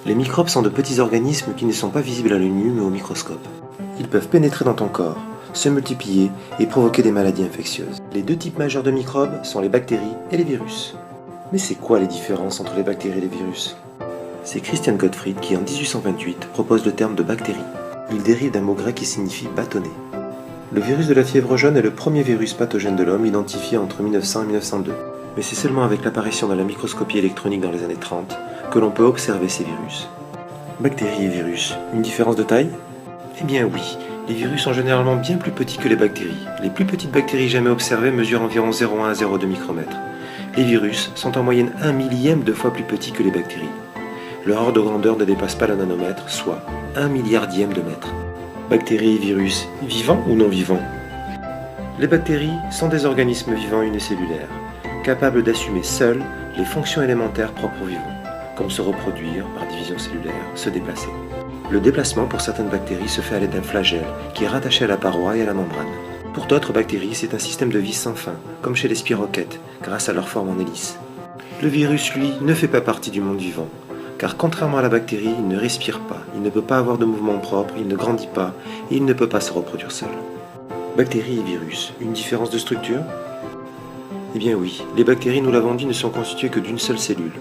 Les microbes sont de petits organismes qui ne sont pas visibles à l'œil nu mais au microscope. Ils peuvent pénétrer dans ton corps, se multiplier et provoquer des maladies infectieuses. Les deux types majeurs de microbes sont les bactéries et les virus. Mais c'est quoi les différences entre les bactéries et les virus? C'est Christian Gottfried qui en 1828 propose le terme de bactérie. Il dérive d'un mot grec qui signifie bâtonnet. Le virus de la fièvre jaune est le premier virus pathogène de l'homme identifié entre 1900 et 1902. Mais c'est seulement avec l'apparition de la microscopie électronique dans les années 30 que l'on peut observer ces virus. Bactéries et virus, une différence de taille? Eh bien oui, les virus sont généralement bien plus petits que les bactéries. Les plus petites bactéries jamais observées mesurent environ 0,1 à 0,2 micromètres. Les virus sont en moyenne 1 millième de fois plus petits que les bactéries. Leur ordre de grandeur ne dépasse pas le nanomètre, soit 1 milliardième de mètre. Bactéries et virus, vivants ou non vivants? Les bactéries sont des organismes vivants unicellulaires, capables d'assumer seuls les fonctions élémentaires propres aux vivants, comme se reproduire par division cellulaire, se déplacer. Le déplacement pour certaines bactéries se fait à l'aide d'un flagelle qui est rattaché à la paroi et à la membrane. Pour d'autres bactéries, c'est un système de vis sans fin, comme chez les spirochètes, grâce à leur forme en hélice. Le virus, lui, ne fait pas partie du monde vivant, car contrairement à la bactérie, il ne respire pas, il ne peut pas avoir de mouvement propre, il ne grandit pas et il ne peut pas se reproduire seul. Bactéries et virus, une différence de structure? Eh bien oui, les bactéries, nous l'avons dit, ne sont constituées que d'une seule cellule.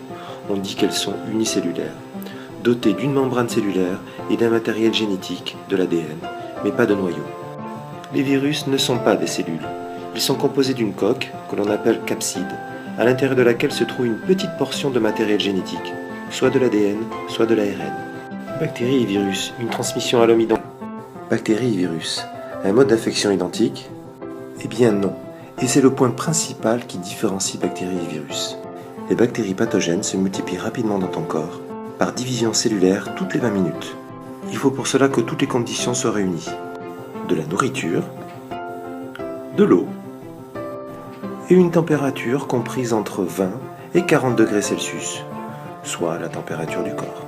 On dit qu'elles sont unicellulaires, dotées d'une membrane cellulaire et d'un matériel génétique, de l'ADN, mais pas de noyau. Les virus ne sont pas des cellules. Ils sont composés d'une coque, que l'on appelle capside, à l'intérieur de laquelle se trouve une petite portion de matériel génétique, soit de l'ADN, soit de l'ARN. Bactéries et virus, une transmission à l'homme identique. Bactéries et virus, un mode d'infection identique? Eh bien non, et c'est le point principal qui différencie bactéries et virus. Les bactéries pathogènes se multiplient rapidement dans ton corps, par division cellulaire toutes les 20 minutes. Il faut pour cela que toutes les conditions soient réunies. De la nourriture, de l'eau, et une température comprise entre 20 et 40 degrés Celsius, soit la température du corps.